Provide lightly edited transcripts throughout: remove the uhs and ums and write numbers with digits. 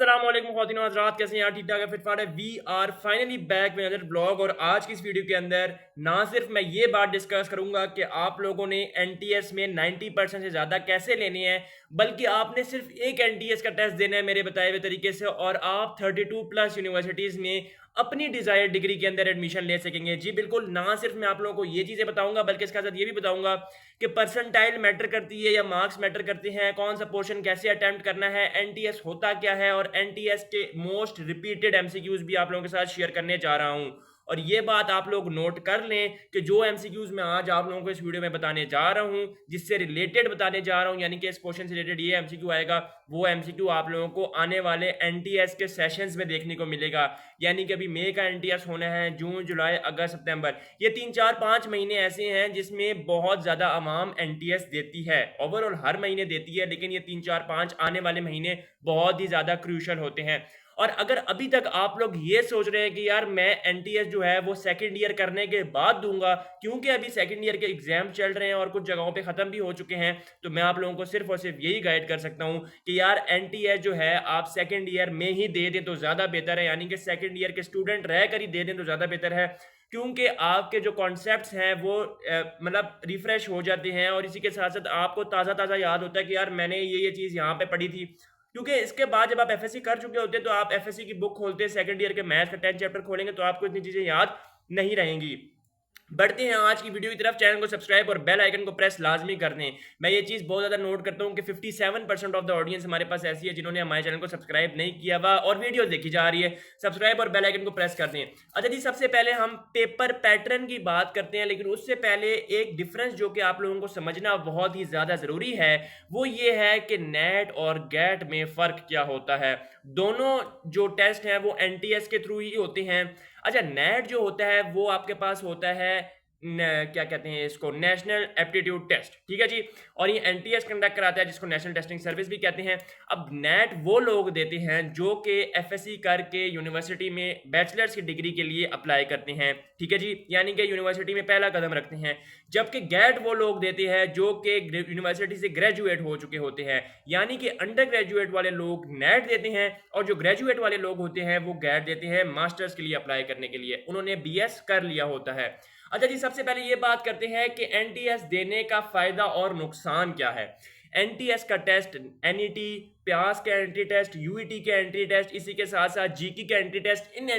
अस्सलाम वालेकुम ख़वातीन व हज़रात, कैसे हैं यार? ठीक ठाक है, फिट फाट है। We are finally back with another blog. और आज की इस वीडियो के अंदर ना सिर्फ मैं ये बात डिस्कस करूंगा कि आप लोगों ने एनटीएस में 90% से ज़्यादा कैसे लेनी है, बल्कि आपने सिर्फ एक एनटीएस का टेस्ट देना है मेरे बताए हुए तरीके से, और आप 32 प्लस यूनिवर्सिटीज़ में अपनी डिजायर डिग्री के अंदर एडमिशन ले सकेंगे। जी बिल्कुल, ना सिर्फ मैं आप लोगों को ये चीज़ें बताऊंगा बल्कि इसके साथ ये भी बताऊंगा कि परसेंटाइल मैटर करती है या मार्क्स मैटर करते हैं, कौन सा पोर्शन कैसे अटेम्प्ट करना है, एनटीएस होता क्या है, और एनटीएस के मोस्ट रिपीटेड एमसीक्यूज भी आप लोगों के साथ शेयर करने जा रहा हूं। और ये बात आप लोग नोट कर लें कि जो एमसीक्यूज मैं आज आप लोगों को इस वीडियो में बताने जा रहा हूं, जिससे रिलेटेड बताने जा रहा हूं, यानी कि इस क्वेश्चन से रिलेटेड ये एमसीक्यू आएगा, वो एमसीक्यू आप लोगों को आने वाले एनटीएस के सेशंस में देखने को मिलेगा। यानी कि अभी मई का एनटीएस होना है, जून जुलाई अगस्त सितंबर, ये 3 4 5 महीने ऐसे हैं जिसमें बहुत ज्यादा अवाम एनटीएस देती है। ओवरऑल हर महीने देती है, लेकिन ये 3 4 5 आने वाले महीने बहुत ही ज्यादा क्रूशल होते हैं। और अगर अभी तक आप लोग ये सोच रहे हैं कि यार मैं एनटीएस जो है वो सेकंड ईयर करने के बाद दूंगा, क्योंकि अभी सेकंड ईयर के एग्जाम चल रहे हैं और कुछ जगहों पे खत्म भी हो चुके हैं, तो मैं आप लोगों को सिर्फ और सिर्फ यही गाइड कर सकता हूं कि यार एनटीएस जो है आप सेकंड ईयर में ही दे दें तो ज्यादा बेहतर है। यानी कि सेकंड ईयर के स्टूडेंट रहकर ही दे दें तो ज्यादा बेहतर है, क्योंकि आपके जो कॉन्सेप्ट्स हैं वो मतलब रिफ्रेश हो जाते हैं, और इसी के साथ साथ आपको ताज़ा ताज़ा याद होता है कि यार मैंने ये चीज़ यहाँ पे पढ़ी थी। क्योंकि इसके बाद जब आप एफएससी कर चुके होते हैं, तो आप एफएससी की बुक खोलते हैं, सेकंड ईयर के मैथ्स का 10 चैप्टर खोलेंगे तो आपको इतनी चीज़ें याद नहीं रहेंगी। बढ़ते हैं आज की वीडियो की तरफ। चैनल को सब्सक्राइब और बेल आइकन को प्रेस लाजमी कर दें। मैं ये चीज़ बहुत ज़्यादा नोट करता हूँ कि 57% ऑफ द ऑडियंस हमारे पास ऐसी है जिन्होंने हमारे चैनल को सब्सक्राइब नहीं किया हुआ और वीडियो देखी जा रही है। सब्सक्राइब और बेल आइकन को प्रेस कर दें। अच्छा जी, सबसे पहले हम पेपर पैटर्न की बात करते हैं, लेकिन उससे पहले एक डिफरेंस जो कि आप लोगों को समझना बहुत ही ज़्यादा ज़रूरी है, वो ये है कि नेट और गेट में फ़र्क क्या होता है। दोनों जो टेस्ट हैं वो एनटीएस के थ्रू ही होते हैं। अच्छा, नेट जो होता है वो आपके पास होता है क्या कहते हैं इसको, नेशनल एप्टीट्यूड टेस्ट, ठीक है जी। और ये एनटीएस कंडक्ट कराता है, जिसको नेशनल टेस्टिंग सर्विस भी कहते हैं। अब नेट वो लोग देते हैं जो कि एफएससी करके यूनिवर्सिटी में बैचलर्स की डिग्री के लिए अप्लाई करते हैं, ठीक है जी, यानी कि यूनिवर्सिटी में पहला कदम रखते हैं। जबकि गेट वो लोग देते हैं जो कि यूनिवर्सिटी से ग्रेजुएट हो चुके होते हैं, यानी कि अंडर ग्रेजुएट वाले लोग नेट देते हैं, और जो ग्रेजुएट वाले लोग होते हैं वो गेट देते हैं मास्टर्स के लिए अप्लाई करने के लिए, उन्होंने बीएस कर लिया होता है। अच्छा जी, सबसे पहले ये बात करते हैं कि एनटीएस देने का फायदा और नुकसान क्या है। एनटीएस का टेस्ट एनईटी, प्यास के एंट्री टेस्ट, यूईटी के एंट्री टेस्ट, इसी के साथ साथ जीकी के एंट्री टेस्ट, इन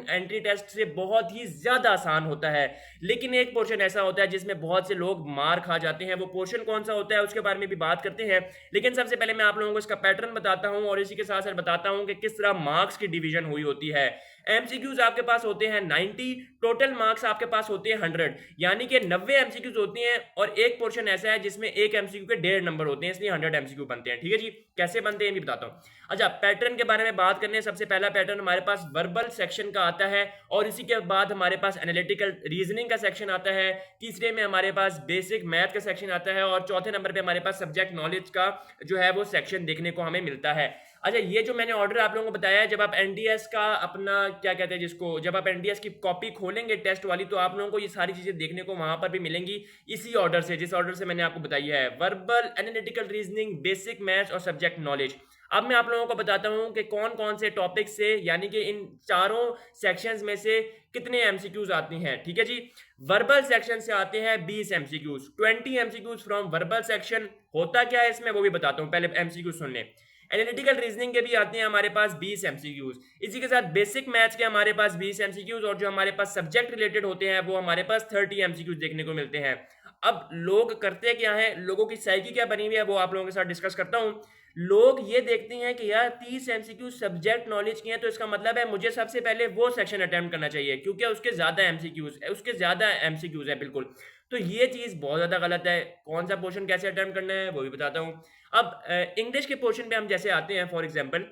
एंट्री टेस्ट से बहुत ही ज्यादा आसान होता है। लेकिन एक पोर्शन ऐसा होता है जिसमें बहुत से लोग मार खा जाते हैं। वो पोर्शन कौन सा होता है उसके बारे में भी बात करते हैं, लेकिन सबसे पहले मैं आप लोगों को इसका पैटर्न बताता हूं, और इसी के साथ साथ बताता हूं कि किस तरह मार्क्स की डिवीजन हुई होती है। एमसीक्यूज आपके पास होते हैं 90, टोटल मार्क्स आपके पास होते हैं 100, यानी कि 90 एमसीक्यूज होते हैं, और एक पोर्शन ऐसा है जिसमें एक एमसीक्यू के 1.5 नंबर होते हैं, इसलिए 100 एमसीक्यू बनते हैं, ठीक है जी। कैसे बनते हैं ये भी बताता हूं। अच्छा, पैटर्न के बारे में बात करने, सबसे पहला पैटर्न हमारे पास वर्बल सेक्शन का आता है, और इसी के बाद हमारे पास एनालिटिकल रीजनिंग का सेक्शन आता है, तीसरे में हमारे पास बेसिक मैथ का सेक्शन आता है, और चौथे नंबर पे हमारे पास सब्जेक्ट नॉलेज का जो है वो सेक्शन देखने को हमें मिलता है। अच्छा, ये जो मैंने ऑर्डर आप लोगों को बताया है, जब आप एनडीएस का अपना क्या कहते हैं जिसको, जब आप एनडीएस की कॉपी खोलेंगे टेस्ट वाली, तो आप लोगों को ये सारी चीजें देखने को वहां पर भी मिलेंगी, इसी ऑर्डर से, जिस ऑर्डर से मैंने आपको बताई है। Verbal, analytical reasoning, basic maths और सब्जेक्ट नॉलेज। अब मैं आप लोगों को बताता हूं कि कौन कौन से टॉपिक से, यानी कि इन चारों सेक्शंस में से कितने एमसीक्यूज आते हैं, ठीक है जी। वर्बल सेक्शन से आते हैं 20 MCQs, 20 MCQs from verbal section. होता क्या है इसमें वो भी बताता हूं, पहले एमसीक्यूज सुन लें। एनालिटिकल रीजनिंग के भी आते हैं हमारे पास 20 एमसीक्यूज, इसी के साथ बेसिक मैथ्स के हमारे पास 20 एमसीक्यूज, और जो हमारे पास सब्जेक्ट रिलेटेड होते हैं वो हमारे पास 30 एमसीक्यूज देखने को मिलते हैं। अब लोग करते क्या है, लोगों की साइकी क्या बनी हुई है, वो आप लोगों के साथ डिस्कस करता हूं। लोग ये देखते हैं कि यार 30 एमसीक्यू सब्जेक्ट नॉलेज की हैं, तो इसका मतलब है मुझे सबसे पहले वो सेक्शन अटेम्प्ट करना चाहिए, क्योंकि उसके ज्यादा एमसीक्यूज है बिल्कुल। तो ये चीज बहुत ज्यादा गलत है। कौन सा पोर्शन कैसे अटेम्प्ट करना है वो भी बताता हूँ। अब इंग्लिश के पोर्शन पे हम जैसे आते हैं, फॉर एग्जांपल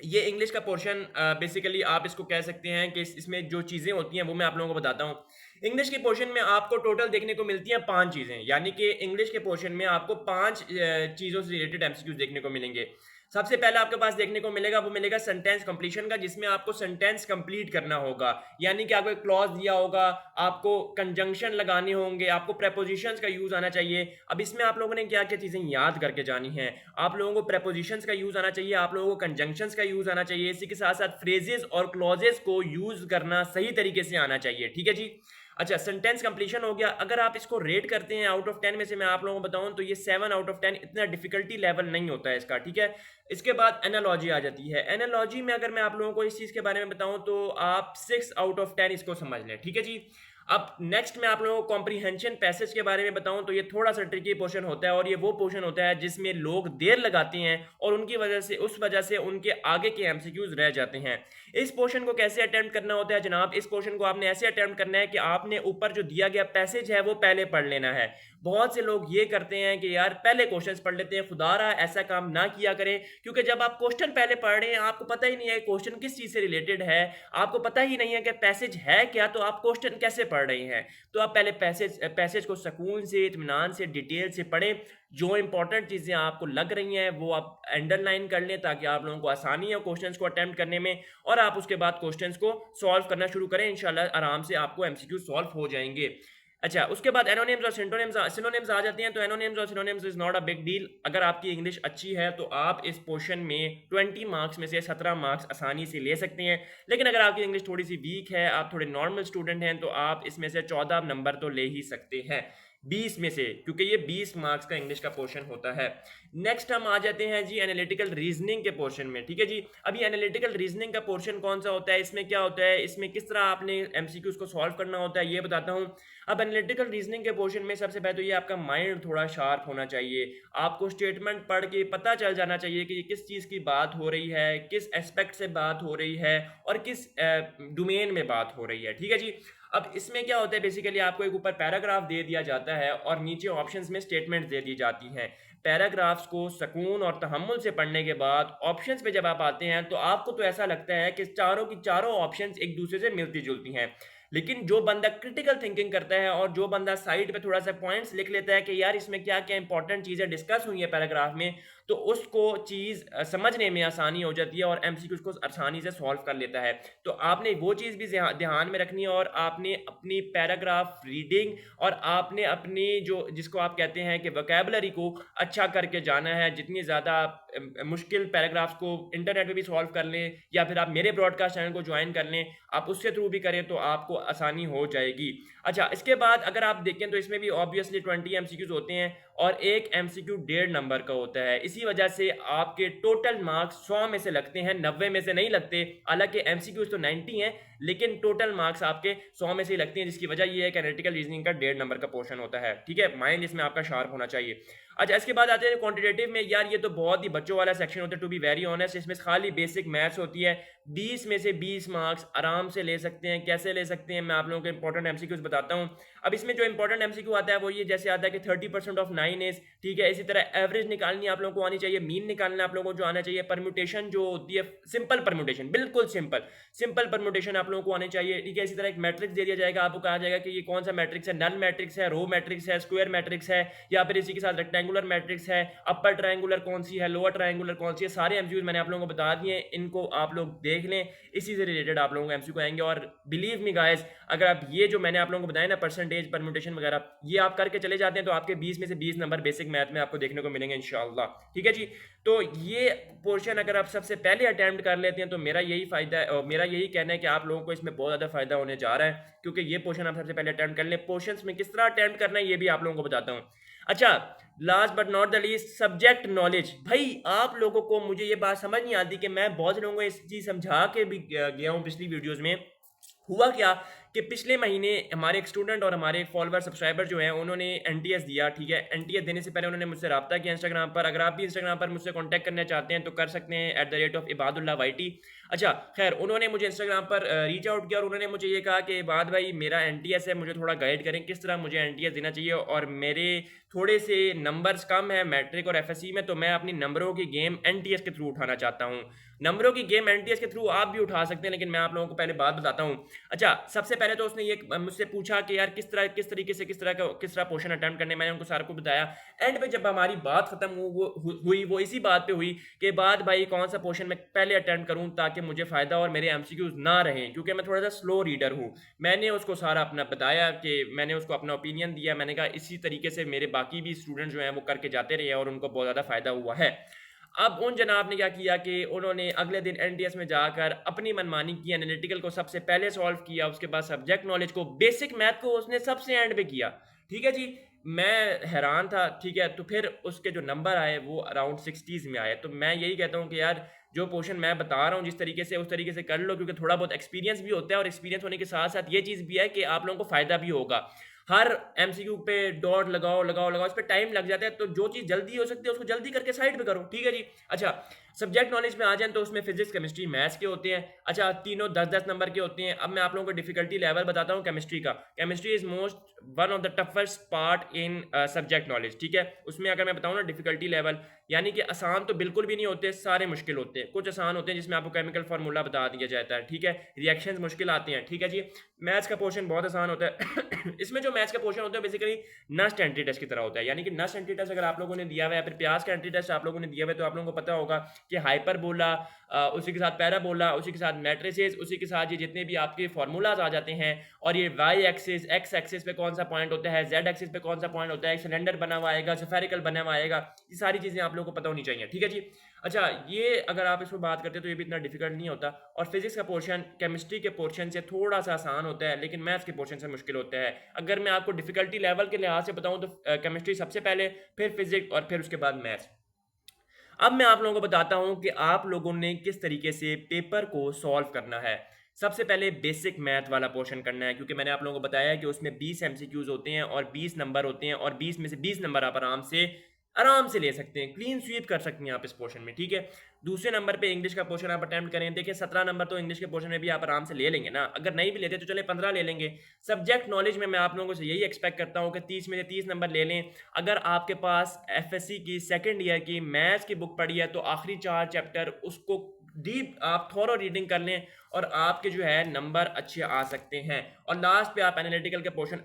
ये इंग्लिश का पोर्शन, बेसिकली आप इसको कह सकते हैं कि इसमें जो चीज़ें होती हैं वो मैं आप लोगों को बताता हूँ। इंग्लिश के पोर्शन में आपको टोटल देखने को मिलती हैं 5 चीज़ें, यानी कि इंग्लिश के पोर्शन में आपको 5 चीज़ों से रिलेटेड एमसीक्यूज देखने को मिलेंगे। सबसे पहले आपके पास देखने को मिलेगा वो मिलेगा सेंटेंस कंप्लीशन का, जिसमें आपको सेंटेंस कंप्लीट करना होगा, यानी कि आपको एक क्लॉज दिया होगा, आपको कंजंक्शन लगाने होंगे, आपको प्रेपोजिशंस का यूज आना चाहिए। अब इसमें आप लोगों ने क्या क्या चीजें याद करके जानी है, आप लोगों को प्रेपोजिशंस का यूज आना चाहिए, आप लोगों को कंजंक्शंस का यूज आना चाहिए, इसी के साथ साथ फ्रेजेस और क्लॉजेस को यूज करना सही तरीके से आना चाहिए, ठीक है जी। अच्छा, सेंटेंस कंप्लीशन हो गया। अगर आप इसको रेट करते हैं आउट ऑफ 10 में से, मैं आप लोगों को बताऊं तो ये 7 आउट ऑफ 10, इतना डिफिकल्टी लेवल नहीं होता है इसका, ठीक है। इसके बाद एनालॉजी आ जाती है। एनालॉजी में अगर मैं आप लोगों को इस चीज के बारे में बताऊं तो आप 6 आउट ऑफ 10 इसको समझ लें, ठीक है जी। अब नेक्स्ट मैं आप लोगों को कॉम्प्रीहेंशन पैसेज के बारे में बताऊं तो ये थोड़ा सा ट्रिकी पोर्शन होता है, और ये वो पोर्शन होता है जिसमें लोग देर लगाते हैं और उनकी वजह से उस वजह से उनके आगे के एमसीक्यूज रह जाते हैं। इस पोर्शन को कैसे अटेम्प्ट करना होता है जनाब? इस पोर्शन को आपने ऐसे अटेम्प्ट करना है कि आपने ऊपर जो दिया गया पैसेज है वो पहले पढ़ लेना है। बहुत से लोग ये करते हैं कि यार पहले क्वेश्चंस पढ़ लेते हैं, खुदारा ऐसा काम ना किया करें, क्योंकि जब आप क्वेश्चन पहले पढ़ रहे हैं आपको पता ही नहीं है क्वेश्चन किस चीज से रिलेटेड है, आपको पता ही नहीं है कि पैसेज है क्या, तो आप क्वेश्चन कैसे पढ़ रहे हैं? तो आप पहले पैसेज को सुकून से, इत्मीनान से, डिटेल से पढ़ें। जो इंपॉर्टेंट चीज़ें आपको लग रही हैं वो आप अंडरलाइन कर लें ताकि आप लोगों को आसानी है क्वेश्चंस को अटेम्प्ट करने में, और आप उसके बाद क्वेश्चंस को सॉल्व करना शुरू करें। इंशाल्लाह आराम से आपको एमसीक्यू सॉल्व हो जाएंगे। अच्छा, उसके बाद एनोनिम्स और सिनोनिम्स आ जाती हैं। तो एनोनिम्स और synonyms is not a big deal. अगर आपकी इंग्लिश अच्छी है तो आप इस पोर्शन में 20 मार्क्स में से 17 मार्क्स आसानी से ले सकते हैं, लेकिन अगर आपकी इंग्लिश थोड़ी सी वीक है, आप थोड़े नॉर्मल स्टूडेंट हैं, तो आप इसमें से 14 नंबर तो ले ही सकते हैं 20 में से, क्योंकि ये 20 मार्क्स का इंग्लिश का पोर्शन होता है। नेक्स्ट हम आ जाते हैं जी एनालिटिकल रीजनिंग के पोर्शन में, ठीक है जी। अभी एनालिटिकल रीजनिंग का पोर्शन कौन सा होता है, इसमें क्या होता है, इसमें किस तरह आपने एमसीक्यूज को सॉल्व करना होता है, ये बताता हूँ। अब एनालिटिकल रीजनिंग के पोर्शन में सबसे पहले तो ये आपका माइंड थोड़ा शार्प होना चाहिए। आपको स्टेटमेंट पढ़ के पता चल जाना चाहिए कि ये किस चीज़ की बात हो रही है, किस एस्पेक्ट से बात हो रही है, और किस डोमेन में बात हो रही है, ठीक है जी। अब इसमें क्या होता है, बेसिकली आपको एक ऊपर पैराग्राफ दे दिया जाता है और नीचे ऑप्शंस में स्टेटमेंट्स दे दी जाती हैं। पैराग्राफ्स को सुकून और तहम्मुल से पढ़ने के बाद ऑप्शंस पे जब आप आते हैं तो आपको तो ऐसा लगता है कि चारों की चारों ऑप्शंस एक दूसरे से मिलती जुलती हैं। लेकिन जो बंदा क्रिटिकल थिंकिंग करता है और जो बंदा साइड पे थोड़ा सा पॉइंट्स लिख लेता है कि यार इसमें क्या क्या इंपॉर्टेंट चीज़ें डिस्कस हुई है पैराग्राफ में, तो उसको चीज़ समझने में आसानी हो जाती है और एमसीक्यू उसको आसानी से सॉल्व कर लेता है। तो आपने वो चीज़ भी ध्यान में रखनी है, और आपने अपनी पैराग्राफ रीडिंग और आपने अपनी जो जिसको आप कहते हैं कि वोकैबुलरी को अच्छा करके जाना है। जितनी ज़्यादा आप मुश्किल पैराग्राफ्स को इंटरनेट पे भी सॉल्व कर लें, या फिर आप मेरे ब्रॉडकास्ट चैनल को ज्वाइन कर लें, आप उससे थ्रू भी करें तो आपको आसानी हो जाएगी। अच्छा, इसके बाद अगर आप देखें तो इसमें भी ऑब्वियसली 20 एमसीक्यूज होते हैं और एक एमसीक्यू 1.5 नंबर का होता है। इसी वजह से आपके टोटल मार्क्स 100 में से लगते हैं, 90 में से नहीं लगते। हालांकि एमसीक्यूज तो 90 हैं, लेकिन टोटल मार्क्स आपके 100 में से ही लगते हैं, जिसकी वजह यह है कि एनालिटिकल रीजनिंग का 1.5 नंबर का पोर्शन होता है, ठीक है। माइंड इसमें आपका शार्प होना चाहिए। अच्छा, इसके बाद आते हैं क्वांटिटेटिव में। यार ये तो बहुत ही बच्चों वाला सेक्शन होता है, टू बी वेरी ऑनेस्ट। इसमें खाली बेसिक मैथ्स होती है। 20 में से 20 मार्क्स आराम से ले सकते हैं। कैसे ले सकते हैं, मैं आप लोगों को इंपॉर्टेंट एमसीक्यूज बताता हूँ। अब इसमें जो इंपॉर्टेंट एमसीक्यू आता है वो ये जैसे आता है कि 30% ऑफ 9 इज, ठीक है। इसी तरह एवरेज निकालनी आप लोगों को आनी चाहिए, मीन निकालना आप लोगों को जो आना चाहिए, परम्यूटेशन जो होती है सिंपल परम्यूटेशन, बिल्कुल सिंपल परम्यूटेशन आप लोगों को आने चाहिए, ठीक है। इसी तरह एक मैट्रिक्स दे दिया जाएगा, आपको कहा जाएगा कि ये कौन सा मैट्रिक्स है, नल मैट्रिक्स है, रो मैट्रिक्स है, स्क्वायर मैट्रिक्स है, या फिर इसी के साथ रेक्टेंगुलर मैट्रिक्स है, अपर ट्रायंगुलर कौन सी है, लोअर ट्रायंगुलर कौन सी है। सारे एमसीक्यूज मैंने आप लोगों को बता दिए, इनको आप लोग देख लें, इसी से रिलेटेड आप लोगों को एमसीक्यू आएंगे। और बिलीव मी गाइस, अगर आप ये जो मैंने आप लोगों को बताया ना, परसेंटेज, परम्यूटेशन वगैरह, ये आप करके चले जाते हैं तो आपके 20 में से 20 नंबर बेसिक मैथ में आपको देखने को मिलेंगे इंशाल्लाह, ठीक है जी। तो ये पोर्शन अगर आप सबसे पहले अटेम्प्ट कर लेते हैं तो मेरा यही फायदा है, और मेरा यही कहना है कि आप लोगों को इसमें बहुत ज़्यादा फायदा होने जा रहा है, क्योंकि ये पोर्शन आप सबसे पहले अटेम्प्ट कर लें। पोर्शंस में किस तरह अटेम्प्ट करना है ये भी आप लोगों को बताता हूँ। अच्छा, last but not the least, subject knowledge. भाई आप लोगों को, मुझे ये बात समझ नहीं आती कि मैं बहुत लोगों को इस चीज़ समझा के भी गया हूँ पिछली वीडियोज़ में। हुआ क्या कि पिछले महीने हमारे एक स्टूडेंट और हमारे एक फॉलोअर सब्सक्राइबर जो हैं उन्होंने एनटीएस दिया, ठीक है। एनटीएस देने से पहले उन्होंने मुझसे रब्ता किया इंस्टाग्राम पर। अगर आप भी इंस्टाग्राम पर मुझसे कांटेक्ट करना चाहते हैं तो कर सकते हैं @ibadullahYT। अच्छा, खैर उन्होंने मुझे इंस्टाग्राम पर रीच आउट किया और उन्होंने मुझे ये कहा कि इबाद भाई मेरा एनटीएस है, मुझे थोड़ा गाइड करें किस तरह मुझे एनटीएस देना चाहिए, और मेरे थोड़े से नंबर्स कम है मैट्रिक और एफएससी में, तो मैं अपनी नंबरों की गेम एनटीएस के थ्रू उठाना चाहता हूँ। नंबरों की गेम एनटीएस के थ्रू आप भी उठा सकते हैं, लेकिन मैं आप लोगों को पहले बात बताता हूँ। अच्छा, सबसे पहले तो उसने ये मुझसे पूछा कि यार किस तरीके से किस तरह पोर्शन अटेम्प्ट करने, मैंने उनको सारा कुछ बताया। एंड पे जब हमारी बात खत्म हुई वो इसी बात पे हुई कि बाद भाई कौन सा पोर्शन मैं पहले अटेम्प्ट करूं ताकि मुझे फ़ायदा और मेरे एमसीक्यूज ना रहें, क्योंकि मैं थोड़ा सा स्लो रीडर हूं। मैंने उसको सारा अपना बताया कि मैंने उसको अपना ओपिनियन दिया, मैंने कहा इसी तरीके से मेरे बाकी भी स्टूडेंट जो हैं वो करके जाते रहे और उनको बहुत ज़्यादा फ़ायदा हुआ है। अब उन जनाब ने क्या किया कि उन्होंने अगले दिन एनटीएस में जाकर अपनी मनमानी की, एनालिटिकल को सबसे पहले सॉल्व किया, उसके बाद सब्जेक्ट नॉलेज को, बेसिक मैथ को उसने सबसे एंड पे किया। ठीक है जी, मैं हैरान था। ठीक है, तो फिर उसके जो नंबर आए वो अराउंड 60s में आए। तो मैं यही कहता हूँ कि यार जो पोर्शन मैं बता रहा हूँ जिस तरीके से, उस तरीके से कर लो, क्योंकि थोड़ा बहुत एक्सपीरियंस भी होता है और एक्सपीरियंस होने के साथ साथ ये चीज़ भी है कि आप लोगों को फ़ायदा भी होगा। हर एमसीक्यू पे डॉट लगाओ लगाओ लगाओ, इस पर टाइम लग जाता है, तो जो चीज़ जल्दी हो सकती है उसको जल्दी करके साइड पे करो। ठीक है जी। अच्छा, सब्जेक्ट नॉलेज में आ जाए तो उसमें फिजिक्स, केमिस्ट्री, मैथ्स के होते हैं। अच्छा, तीनों 10-10 नंबर के होते हैं। अब मैं आप लोगों को डिफिकल्टी लेवल बताता हूँ केमिस्ट्री का। Chemistry is most one of the toughest part in subject knowledge. ठीक है, उसमें अगर मैं बताऊँ ना डिफिकल्टी लेवल, यानी कि आसान तो बिल्कुल भी नहीं होते, सारे मुश्किल होते हैं। कुछ आसान होते हैं जिसमें आपको केमिकल फार्मूला बता दिया जाता है। ठीक है, रिएक्शंस मुश्किल आते हैं। ठीक है जी। मैथ्स का पोर्शन बहुत आसान होता है। इसमें जो मैथ्स का पोर्शन होता है बेसिकली नस्ट एंट्री टेस्ट की तरह होता है, यानी कि नस्ट एंट्री टेस्ट अगर आप लोगों ने दिया हुआ है, फिर प्याज का एंट्री टेस्ट आप लोगों ने दिया हुआ है, तो आप लोगों को पता होगा कि हाइपर बोला, उसी के साथ पैराबोला, उसी के साथ मैट्रिसेस, उसी के साथ ये जितने भी आपके फार्मूलाज आ जाते हैं, और ये वाई एक्सिस, एक्स एक्सिस पे कौन सा पॉइंट होता है, जेड एक्सिस पे कौन सा पॉइंट होता है, एक सिलेंडर बना हुआ आएगा, स्फेरिकल बना हुआ आएगा, ये सारी चीज़ें आप लोगों को पता होनी चाहिए। ठीक है जी। अच्छा, ये अगर आप इस पर बात करते हैं तो ये भी इतना डिफिकल्ट नहीं होता। और फिजिक्स का पोर्शन केमिस्ट्री के पोर्शन से थोड़ा सा आसान होता है, लेकिन मैथ्स के पोर्शन से मुश्किल होता है। अगर मैं आपको डिफिकल्टी लेवल के लिहाज से बताऊं तो केमिस्ट्री सबसे पहले, फिर फिजिक्स और फिर उसके बाद मैथ्स। अब मैं आप लोगों को बताता हूं कि आप लोगों ने किस तरीके से पेपर को सॉल्व करना है। सबसे पहले बेसिक मैथ वाला पोर्शन करना है, क्योंकि मैंने आप लोगों को बताया कि उसमें 20 एमसीक्यूज होते हैं और 20 नंबर होते हैं, और 20 में से 20 नंबर आप आराम से ले सकते हैं, क्लीन स्वीप कर सकते हैं आप इस पोर्शन में। ठीक है, दूसरे नंबर पे इंग्लिश का पोर्शन आप अटेम्प्ट करें। देखिए 17 नंबर तो इंग्लिश के पोर्शन में भी आप आराम से ले लेंगे ना, अगर नहीं भी लेते तो चले 15 ले लेंगे। सब्जेक्ट नॉलेज में मैं आप लोगों से यही एक्सपेक्ट करता हूँ कि 30 में से 30 नंबर ले लें। अगर आपके पास एफएससी की सेकंड ईयर की मैथ्स की बुक पड़ी है तो आखिरी 4 चैप्टर उसको डीप आप थॉरो रीडिंग कर लें और आपके जो है नंबर अच्छे आ सकते हैं। और लास्ट पे आप एनालिटिकल के पोर्शन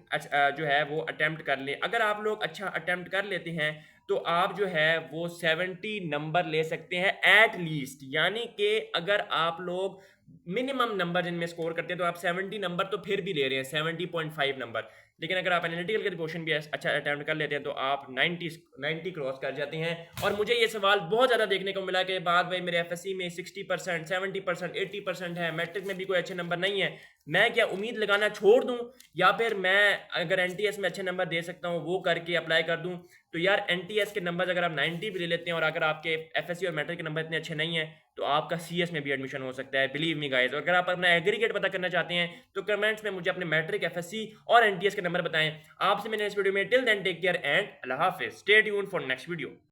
जो है वो अटेम्प्ट कर लें। अगर आप लोग अच्छा अटेम्प्ट कर लेते हैं तो आप जो है वो 70 नंबर ले सकते हैं एट लीस्ट, यानी कि अगर आप लोग मिनिमम नंबर जिनमें स्कोर करते हैं तो आप 70 नंबर तो फिर भी ले रहे हैं, 70.5 नंबर। लेकिन अगर आप एनालिटिकल के पोर्शन भी अच्छा अटेम्प्ट कर लेते हैं तो आप 90 क्रॉस कर जाते हैं। और मुझे ये सवाल बहुत ज़्यादा देखने को मिला कि बाद भाई मेरे एफएससी में 60%, 70%, 80% है, मैट्रिक में भी कोई अच्छे नंबर नहीं है, मैं क्या उम्मीद लगाना छोड़ दूं, या फिर मैं अगर एनटीएस में अच्छे नंबर दे सकता हूं वो करके अप्लाई कर दूं। तो यार एनटीएस के नंबर अगर आप 90 भी ले लेते हैं और अगर आपके एफएससी और मैट्रिक के नंबर इतने अच्छे नहीं है तो आपका सीएस में भी एडमिशन हो सकता है, बिलीव मी गाइस। और अगर आप अपना एग्रीगेट पता करना चाहते हैं तो कमेंट्स में मुझे अपने मैट्रिक, एफएससी और एनटीएस के नंबर बताएं। आपसे मैंने इस वीडियो में till then take care and अल्लाह हाफिज, stay tuned for next video.